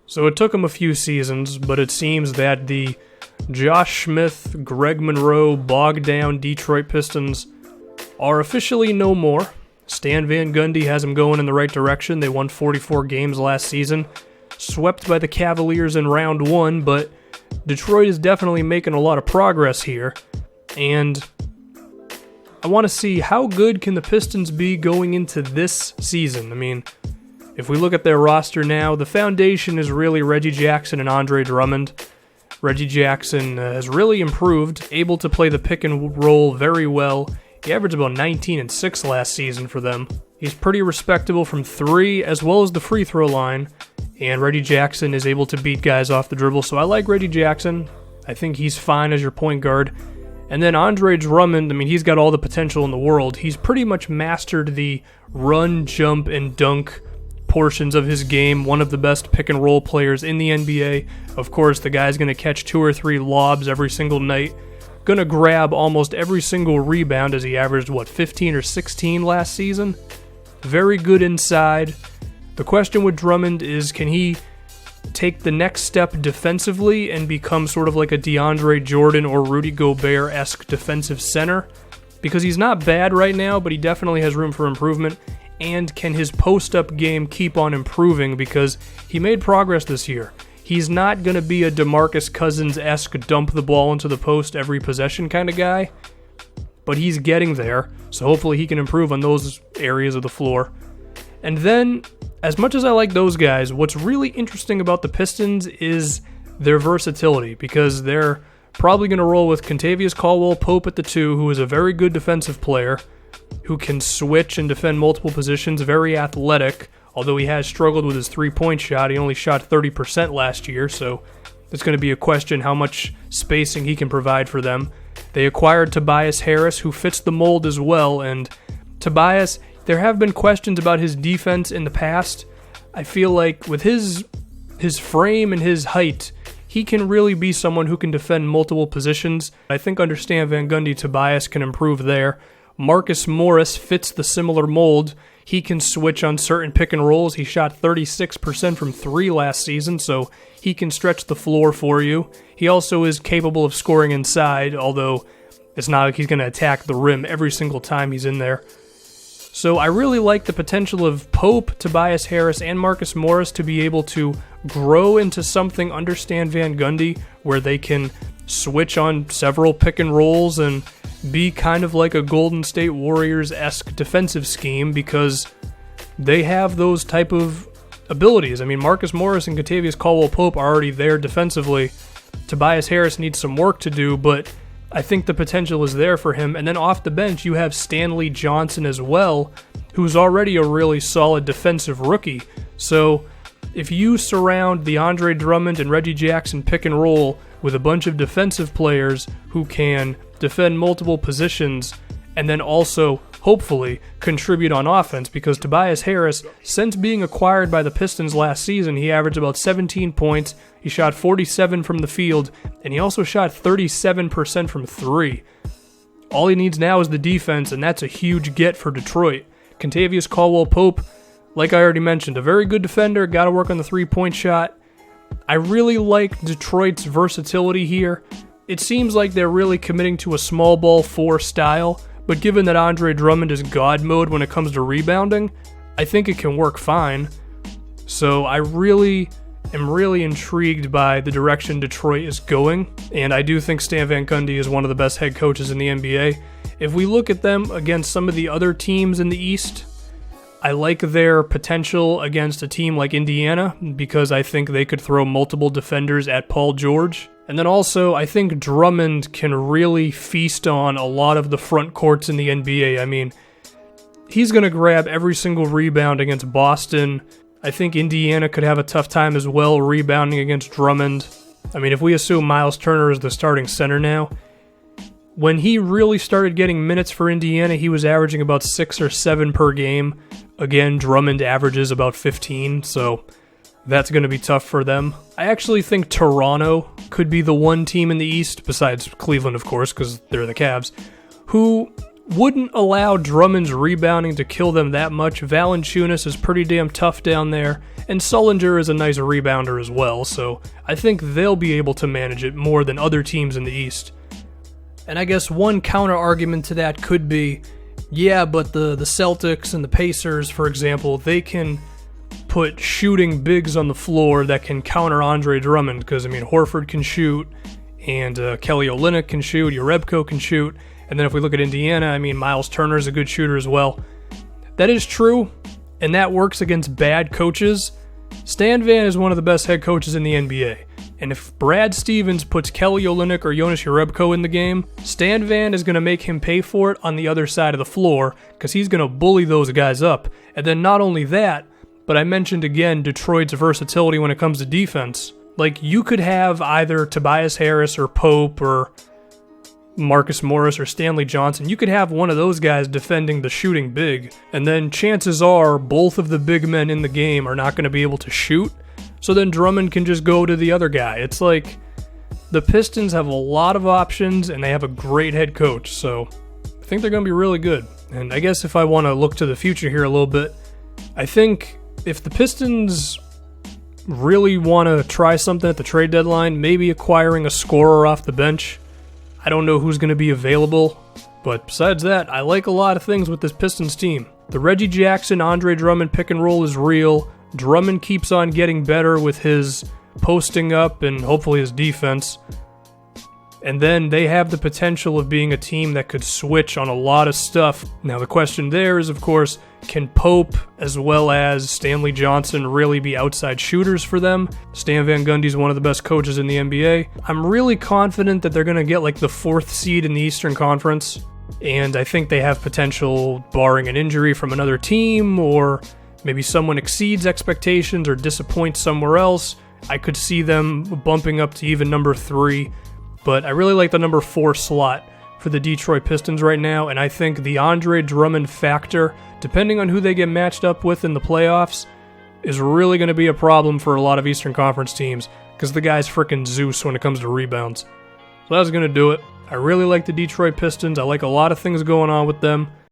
So it took him a few seasons, but it seems that the Josh Smith, Greg Monroe, bogged down Detroit Pistons are officially no more. Stan Van Gundy has them going in the right direction. They won 44 games last season, swept by the Cavaliers in round one, but Detroit is definitely making a lot of progress here, and I want to see how good can the Pistons be going into this season. I mean, if we look at their roster now, the foundation is really Reggie Jackson and Andre Drummond. Reggie Jackson has really improved, able to play the pick and roll very well. He averaged about 19 and 6 last season for them. He's pretty respectable from three as well as the free throw line, and Reggie Jackson is able to beat guys off the dribble, so I like Reggie Jackson. I think he's fine as your point guard. And then Andre Drummond, I mean, he's got all the potential in the world. He's pretty much mastered the run, jump, and dunk portions of his game, one of the best pick and roll players in the NBA. Of course, the guy's going to catch 2 or 3 lobs every single night, going to grab almost every single rebound, as he averaged, 15 or 16 last season? Very good inside. The question with Drummond is, can he take the next step defensively and become sort of like a DeAndre Jordan or Rudy Gobert-esque defensive center? Because he's not bad right now, but he definitely has room for improvement. And can his post-up game keep on improving, because he made progress this year. He's not going to be a DeMarcus Cousins-esque dump the ball into the post every possession kind of guy, but he's getting there, so hopefully he can improve on those areas of the floor. And then, as much as I like those guys, what's really interesting about the Pistons is their versatility, because they're probably going to roll with Kentavious Caldwell-Pope at the 2, who is a very good defensive player, who can switch and defend multiple positions, very athletic, although he has struggled with his three-point shot. He only shot 30% last year, so it's going to be a question how much spacing he can provide for them. They acquired Tobias Harris, who fits the mold as well, and Tobias, there have been questions about his defense in the past. I feel like with his frame and his height, he can really be someone who can defend multiple positions. I think under Stan Van Gundy, Tobias can improve there. Marcus Morris fits the similar mold. He can switch on certain pick and rolls. He shot 36% from 3 last season, so he can stretch the floor for you. He also is capable of scoring inside, although it's not like he's going to attack the rim every single time he's in there. So I really like the potential of Pope, Tobias Harris, and Marcus Morris to be able to grow into something under Stan Van Gundy, where they can switch on several pick and rolls and be kind of like a Golden State Warriors-esque defensive scheme, because they have those type of abilities. I mean, Marcus Morris and Kentavious Caldwell-Pope are already there defensively. Tobias Harris needs some work to do, but I think the potential is there for him. And then off the bench, you have Stanley Johnson as well, who's already a really solid defensive rookie. So if you surround the Andre Drummond and Reggie Jackson pick and roll with a bunch of defensive players who can defend multiple positions, and then also, hopefully, contribute on offense, because Tobias Harris, since being acquired by the Pistons last season, he averaged about 17 points, he shot 47 from the field, and he also shot 37% from 3. All he needs now is the defense, and that's a huge get for Detroit. Kentavious Caldwell-Pope, like I already mentioned, a very good defender, got to work on the three-point shot. I really like Detroit's versatility here. It seems like they're really committing to a small ball 4 style, but given that Andre Drummond is God mode when it comes to rebounding, I think it can work fine. So I really am intrigued by the direction Detroit is going, and I do think Stan Van Gundy is one of the best head coaches in the NBA. If we look at them against some of the other teams in the East, I like their potential against a team like Indiana, because I think they could throw multiple defenders at Paul George. And then also, I think Drummond can really feast on a lot of the front courts in the NBA. I mean, he's going to grab every single rebound against Boston. I think Indiana could have a tough time as well rebounding against Drummond. I mean, if we assume Miles Turner is the starting center now, when he really started getting minutes for Indiana, he was averaging about 6 or 7 per game. Again, Drummond averages about 15, so that's going to be tough for them. I actually think Toronto could be the one team in the East, besides Cleveland, of course, because they're the Cavs, who wouldn't allow Drummond's rebounding to kill them that much. Valanciunas is pretty damn tough down there, and Sullinger is a nice rebounder as well, so I think they'll be able to manage it more than other teams in the East. And I guess one counter argument to that could be, yeah, but the Celtics and the Pacers, for example, they can put shooting bigs on the floor that can counter Andre Drummond, because, I mean, Horford can shoot, and Kelly Olynyk can shoot, Jerebko can shoot, and then if we look at Indiana, I mean, Miles Turner's a good shooter as well. That is true, and that works against bad coaches. Stan Van is one of the best head coaches in the NBA, and if Brad Stevens puts Kelly Olynyk or Jonas Jerebko in the game, Stan Van is going to make him pay for it on the other side of the floor, because he's going to bully those guys up. And then not only that, but I mentioned again Detroit's versatility when it comes to defense. Like, you could have either Tobias Harris or Pope or Marcus Morris or Stanley Johnson. You could have one of those guys defending the shooting big, and then chances are both of the big men in the game are not going to be able to shoot, so then Drummond can just go to the other guy. It's like the Pistons have a lot of options, and they have a great head coach, so I think they're going to be really good. And I guess if I want to look to the future here a little bit, I think if the Pistons really want to try something at the trade deadline, maybe acquiring a scorer off the bench. I don't know who's going to be available, but besides that, I like a lot of things with this Pistons team. The Reggie Jackson, Andre Drummond pick and roll is real. Drummond keeps on getting better with his posting up and hopefully his defense. And then they have the potential of being a team that could switch on a lot of stuff. Now the question there is, of course, can Pope as well as Stanley Johnson really be outside shooters for them? Stan Van Gundy is one of the best coaches in the NBA. I'm really confident that they're going to get like the 4th seed in the Eastern Conference. And I think they have potential, barring an injury from another team, or maybe someone exceeds expectations or disappoints somewhere else. I could see them bumping up to even number 3. But I really like the number 4 slot for the Detroit Pistons right now, and I think the Andre Drummond factor, depending on who they get matched up with in the playoffs, is really going to be a problem for a lot of Eastern Conference teams, because the guy's freaking Zeus when it comes to rebounds. So that's going to do it. I really like the Detroit Pistons. I like a lot of things going on with them.